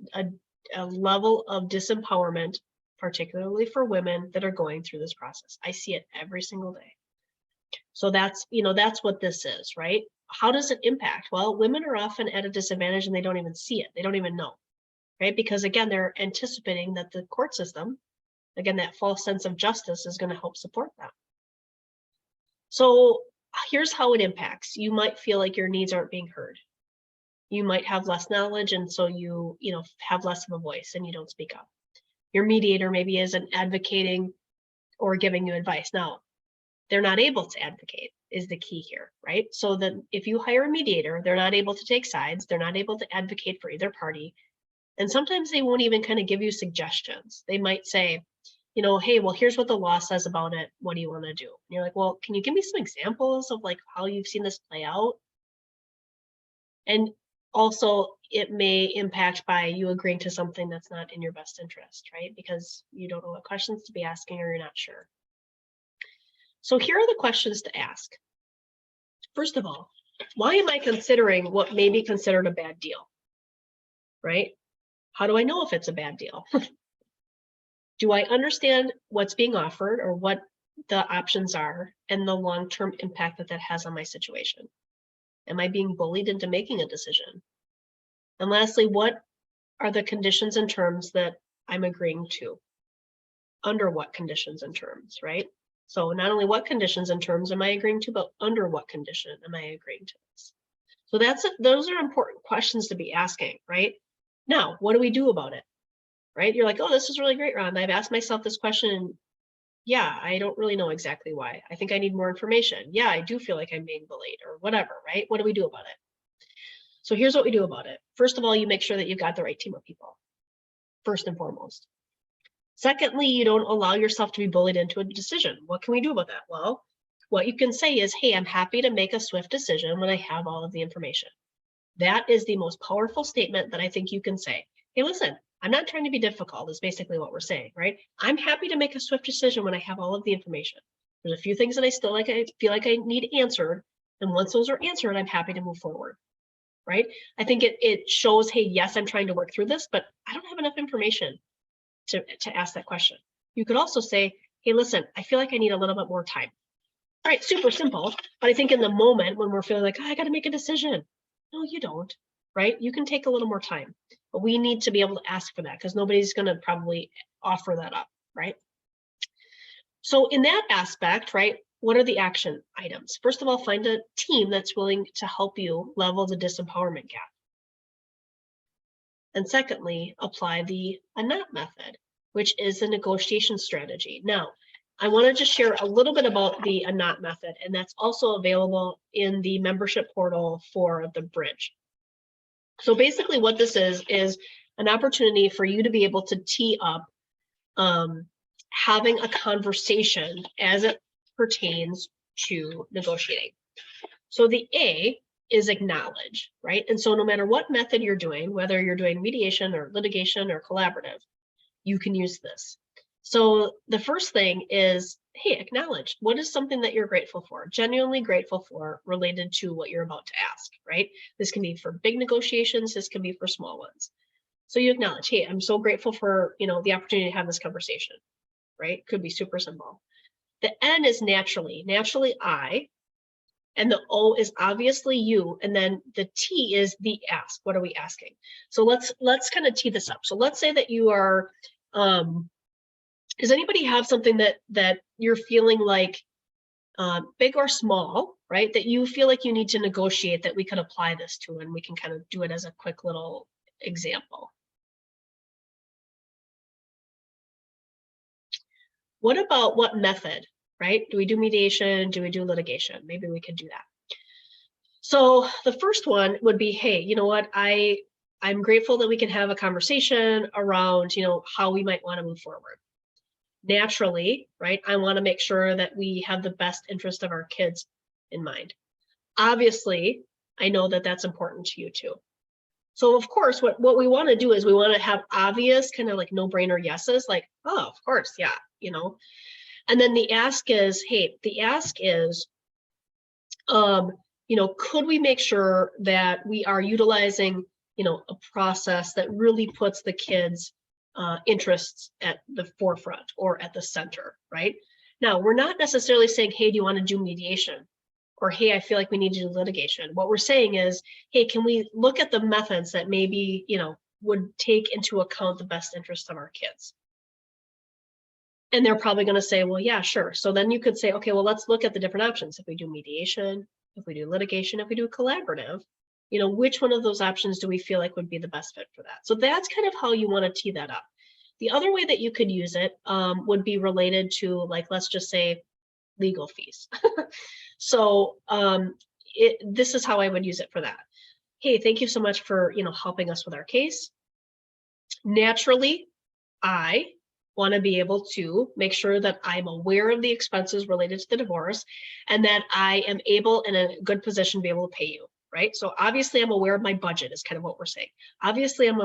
a level of disempowerment, particularly for women that are going through this process. I see it every single day. So that's, that's what this is, right? How does it impact? Well, women are often at a disadvantage and they don't even see it. They don't even know, right? Because again, they're anticipating that the court system, again, that false sense of justice is going to help support them. So here's how it impacts. You might feel like your needs aren't being heard. You might have less knowledge, and so you have less of a voice and you don't speak up. Your mediator maybe isn't advocating or giving you advice. Now, they're not able to advocate is the key here, right? So that if you hire a mediator, they're not able to take sides. They're not able to advocate for either party. And sometimes they won't even kind of give you suggestions. They might say, hey, well, here's what the law says about it. What do you want to do? And you're like, well, can you give me some examples of like how you've seen this play out? And also it may impact by you agreeing to something that's not in your best interest, right? Because you don't know what questions to be asking or you're not sure. So here are the questions to ask. First of all, why am I considering what may be considered a bad deal, right? How do I know if it's a bad deal? Do I understand what's being offered or what the options are and the long-term impact that has on my situation? Am I being bullied into making a decision? And lastly, what are the conditions and terms that I'm agreeing to? Under what conditions and terms, right? So not only what conditions and terms am I agreeing to, but under what condition am I agreeing to this? So those are important questions to be asking, right? Now, what do we do about it? Right? You're like, oh, this is really great, Ron. I've asked myself this question and yeah, I don't really know exactly why. I think I need more information. Yeah, I do feel like I'm being bullied or whatever, right? What do we do about it? So here's what we do about it. First of all, you make sure that you've got the right team of people, first and foremost. Secondly, you don't allow yourself to be bullied into a decision. What can we do about that? Well, what you can say is, hey, I'm happy to make a swift decision when I have all of the information. That is the most powerful statement that I think you can say. Hey, listen, I'm not trying to be difficult is basically what we're saying, right? I'm happy to make a swift decision when I have all of the information. There's a few things that I feel like I need answered. And once those are answered, I'm happy to move forward, right? I think it shows, hey, yes, I'm trying to work through this, but I don't have enough information to ask that question. You could also say, hey, listen, I feel like I need a little bit more time. All right, super simple. But I think in the moment when we're feeling like, oh, I got to make a decision. No, you don't, right? You can take a little more time, but we need to be able to ask for that because nobody's going to probably offer that up, right? So in that aspect, right, what are the action items? First of all, find a team that's willing to help you level the disempowerment gap. And secondly, apply the ANOT method, which is a negotiation strategy. Now, I want to just share a little bit about the ANOT method, and that's also available in the membership portal for the bridge. So basically what this is an opportunity for you to be able to tee up having a conversation as it pertains to negotiating. So the A is acknowledge, right? And so no matter what method you're doing, whether you're doing mediation or litigation or collaborative, you can use this. So the first thing is, hey, acknowledge what is something that you're grateful for, genuinely grateful for related to what you're about to ask, right? This can be for big negotiations, this can be for small ones. So you acknowledge, hey, I'm so grateful for, the opportunity to have this conversation, right? Could be super simple. The N is naturally I, and the O is obviously you, and then the T is the ask. What are we asking? So let's kind of tee this up. So let's say that you are, does anybody have something that you're feeling like big or small, right? That you feel like you need to negotiate that we could apply this to, and we can kind of do it as a quick little example. What about what method, right? Do we do mediation? Do we do litigation? Maybe we could do that. So the first one would be, hey, you know what? I'm grateful that we can have a conversation around, how we might want to move forward. Naturally, right? I want to make sure that we have the best interest of our kids in mind. Obviously, I know that that's important to you too. So of course, what we want to do is we want to have obvious kind of like no-brainer yeses, like, oh, of course, yeah, And then the ask is, hey, could we make sure that we are utilizing, a process that really puts the kids' interests at the forefront or at the center, right? Now, we're not necessarily saying, hey, do you want to do mediation? Or, hey, I feel like we need to do litigation. What we're saying is, hey, can we look at the methods that maybe, would take into account the best interests of our kids? And they're probably going to say, well, yeah, sure. So then you could say, okay, well, let's look at the different options. If we do mediation, if we do litigation, if we do collaborative, which one of those options do we feel like would be the best fit for that? So that's kind of how you want to tee that up. The other way that you could use it would be related to, like, let's just say legal fees. So this is how I would use it for that. Hey, thank you so much for, helping us with our case. Naturally, I want to be able to make sure that I'm aware of the expenses related to the divorce and that I am able in a good position to be able to pay you, right? So obviously I'm aware of my budget is kind of what we're saying. Obviously I'm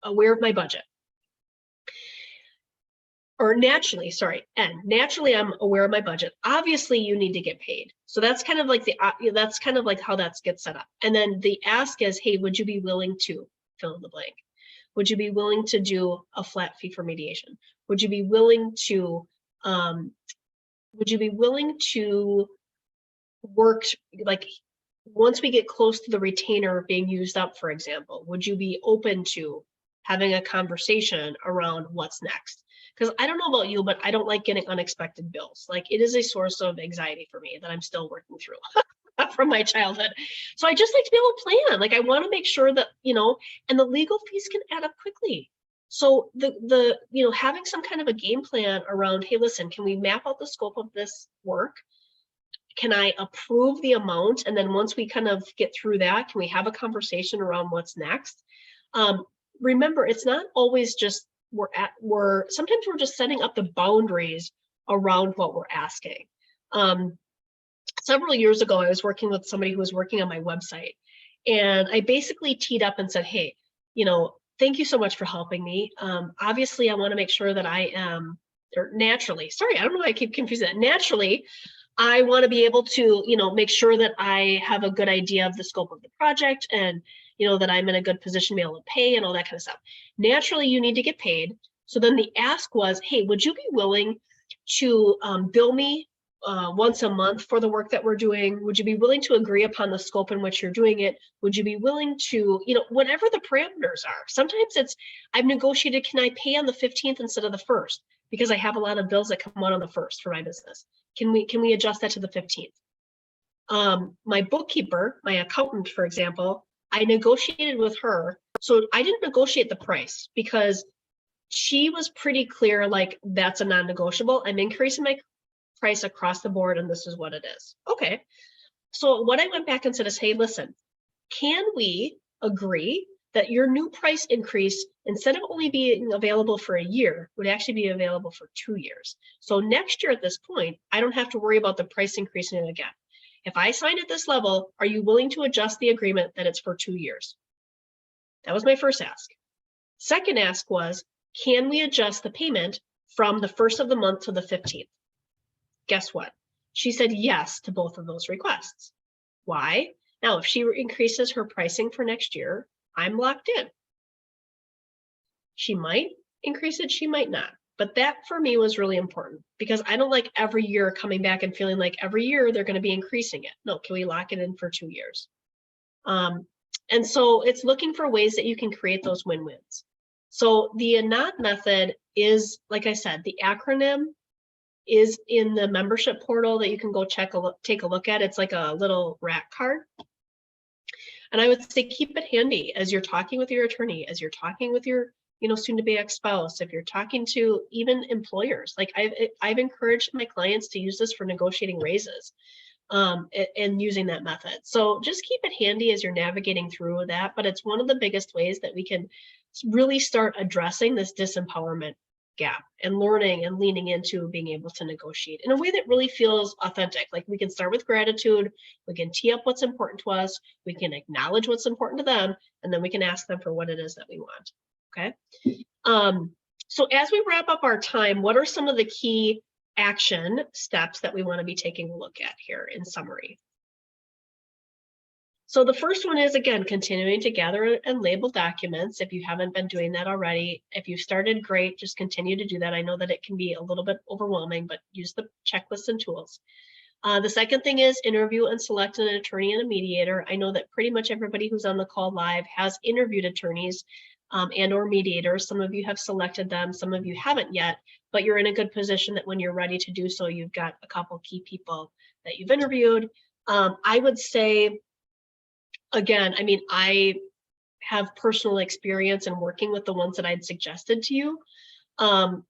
aware of my budget. Or naturally, naturally I'm aware of my budget. Obviously you need to get paid. So that's kind of like how that gets set up. And then the ask is, hey, would you be willing to fill in the blank? Would you be willing to do a flat fee for mediation? Would you be willing to work, like, once we get close to the retainer being used up, for example, would you be open to having a conversation around what's next? Because I don't know about you, but I don't like getting unexpected bills. Like, it is a source of anxiety for me that I'm still working through from my childhood. So I just like to be able to plan. Like, I want to make sure that, and the legal fees can add up quickly. So the having some kind of a game plan around, hey, listen, can we map out the scope of this work? Can I approve the amount? And then once we kind of get through that, can we have a conversation around what's next? Remember, it's not always just sometimes we're just setting up the boundaries around what we're asking. Several years ago, I was working with somebody who was working on my website, and I basically teed up and said, hey, thank you so much for helping me. Obviously, I want to make sure that I am, or naturally, sorry, I don't know why I keep confusing that. Naturally, I want to be able to, make sure that I have a good idea of the scope of the project and, that I'm in a good position to be able to pay and all that kind of stuff. Naturally, you need to get paid. So then the ask was, hey, would you be willing to bill me once a month for the work that we're doing? Would you be willing to agree upon the scope in which you're doing it? Would you be willing to, whatever the parameters are? Sometimes it's, I've negotiated, can I pay on the 15th instead of the 1st? Because I have a lot of bills that come out on the 1st for my business. Can we adjust that to the 15th? My bookkeeper, my accountant, for example, I negotiated with her. So I didn't negotiate the price because she was pretty clear, like, that's a non-negotiable. I'm increasing my price across the board and this is what it is. Okay. So what I went back and said is, hey, listen, can we agree that your new price increase, instead of only being available for a year, would actually be available for 2 years? So next year at this point, I don't have to worry about the price increasing again. If I sign at this level, are you willing to adjust the agreement that it's for 2 years? That was my first ask. Second ask was, can we adjust the payment from the 1st of the month to the 15th? Guess what? She said yes to both of those requests. Why? Now, if she increases her pricing for next year, I'm locked in. She might increase it, she might not. But that for me was really important because I don't like every year coming back and feeling like every year they're going to be increasing it. No, can we lock it in for 2 years? And so it's looking for ways that you can create those win-wins. So the ANOT method is, like I said, the acronym is in the membership portal that you can go take a look at. It's like a little rack card. And I would say keep it handy as you're talking with your attorney, as you're talking with your, soon to be ex-spouse, if you're talking to even employers. Like I've encouraged my clients to use this for negotiating raises and using that method. So just keep it handy as you're navigating through that. But it's one of the biggest ways that we can really start addressing this disempowerment gap and learning and leaning into being able to negotiate in a way that really feels authentic. Like we can start with gratitude, we can tee up what's important to us, we can acknowledge what's important to them, and then we can ask them for what it is that we want. Okay. So as we wrap up our time, what are some of the key action steps that we want to be taking a look at here in summary? So the first one is, again, continuing to gather and label documents. If you haven't been doing that already, if you started, great, just continue to do that. I know that it can be a little bit overwhelming, but use the checklists and tools. The second thing is interview and select an attorney and a mediator. I know that pretty much everybody who's on the call live has interviewed attorneys and or mediators. Some of you have selected them, some of you haven't yet, but you're in a good position that when you're ready to do so, you've got a couple key people that you've interviewed. I would say, again, I mean, I have personal experience in working with the ones that I'd suggested to you. So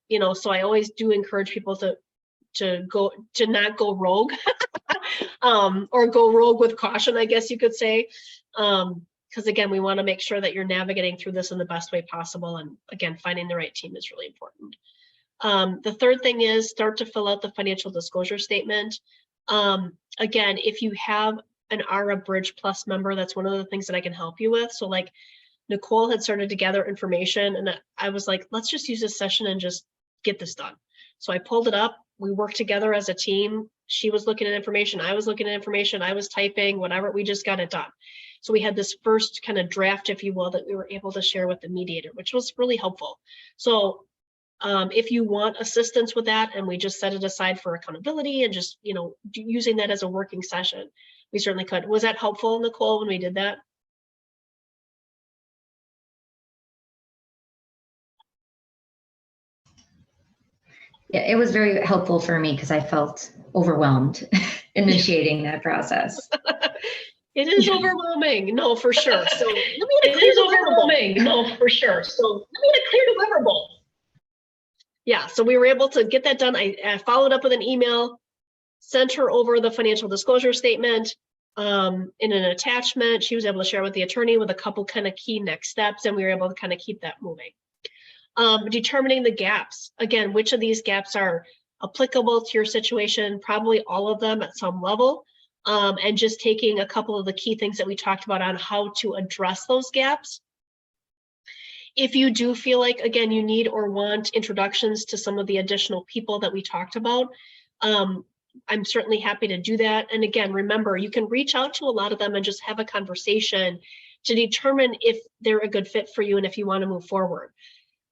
I always do encourage people to not go rogue or go rogue with caution, I guess you could say. Because again, we want to make sure that you're navigating through this in the best way possible. And again, finding the right team is really important. The third thing is start to fill out the financial disclosure statement. Again, if you have an ARA Bridge Plus member, that's one of the things that I can help you with. So like Nicole had started to gather information and I was like, let's just use this session and just get this done. So I pulled it up. We worked together as a team. She was looking at information. I was looking at information. I was typing, whatever. We just got it done. So we had this first kind of draft, if you will, that we were able to share with the mediator, which was really helpful. So if you want assistance with that and we just set it aside for accountability and just, using that as a working session, we certainly could. Was that helpful, Nicole, when we did that? Yeah, it was very helpful for me because I felt overwhelmed initiating that process. It is overwhelming, no, for sure. So let me get a clear deliverable. No, for sure. So let me get a clear deliverable. Yeah, so we were able to get that done. I followed up with an email, sent her over the financial disclosure statement in an attachment. She was able to share with the attorney with a couple kind of key next steps, and we were able to kind of keep that moving. Determining the gaps. Again, which of these gaps are applicable to your situation? Probably all of them at some level. And just taking a couple of the key things that we talked about on how to address those gaps. If you do feel like, again, you need or want introductions to some of the additional people that we talked about, I'm certainly happy to do that. And again, remember, you can reach out to a lot of them and just have a conversation to determine if they're a good fit for you and if you want to move forward.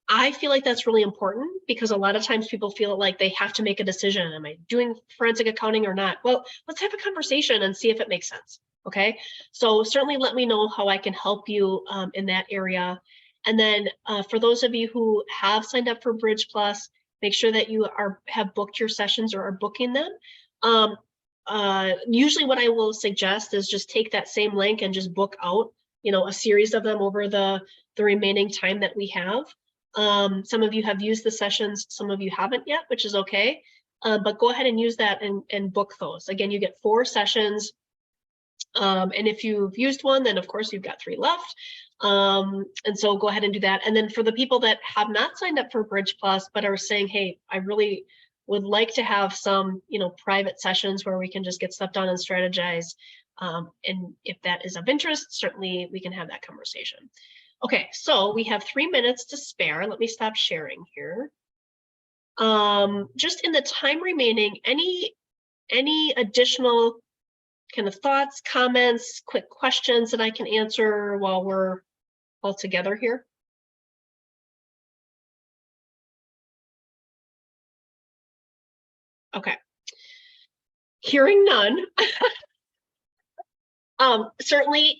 I feel like that's really important because a lot of times people feel like they have to make a decision. Am I doing forensic accounting or not? Well, let's have a conversation and see if it makes sense. Okay. So certainly let me know how I can help you in that area. And then for those of you who have signed up for Bridge Plus, make sure that you have booked your sessions or are booking them. Usually what I will suggest is just take that same link and just book out, a series of them over the remaining time that we have. Some of you have used the sessions, some of you haven't yet, which is okay. But go ahead and use that and book those. Again, you get 4 sessions. And if you've used one, then of course you've got 3 left. And so go ahead and do that. And then for the people that have not signed up for Bridge Plus, but are saying, hey, I really would like to have some, private sessions where we can just get stuff done and strategize. And if that is of interest, certainly we can have that conversation. Okay, so we have 3 minutes to spare. Let me stop sharing here. Just in the time remaining, any additional kind of thoughts, comments, quick questions that I can answer while we're all together here? Okay. Hearing none. Certainly,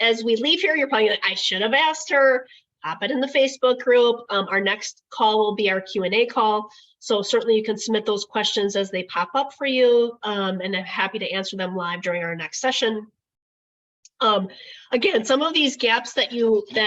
as we leave here, you're probably like, I should have asked her. Pop it in the Facebook group. Our next call will be our Q&A call. So certainly you can submit those questions as they pop up for you. And I'm happy to answer them live during our next session. Again, some of these gaps that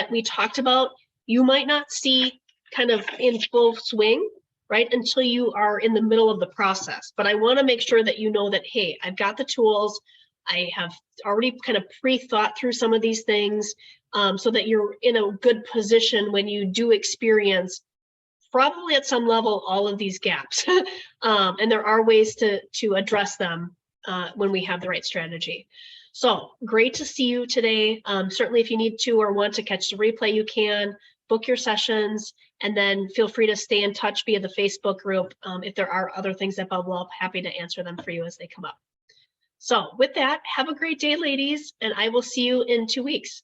we talked about, you might not see kind of in full swing, right, until you are in the middle of the process. But I want to make sure that you know that, hey, I've got the tools. I have already kind of pre-thought through some of these things, so that you're in a good position when you do experience, probably at some level, all of these gaps. And there are ways to address them when we have the right strategy. So great to see you today. Certainly if you need to or want to catch the replay, you can book your sessions, and then feel free to stay in touch via the Facebook group. If there are other things that bubble up, happy to answer them for you as they come up. So with that, have a great day, ladies, and I will see you in 2 weeks.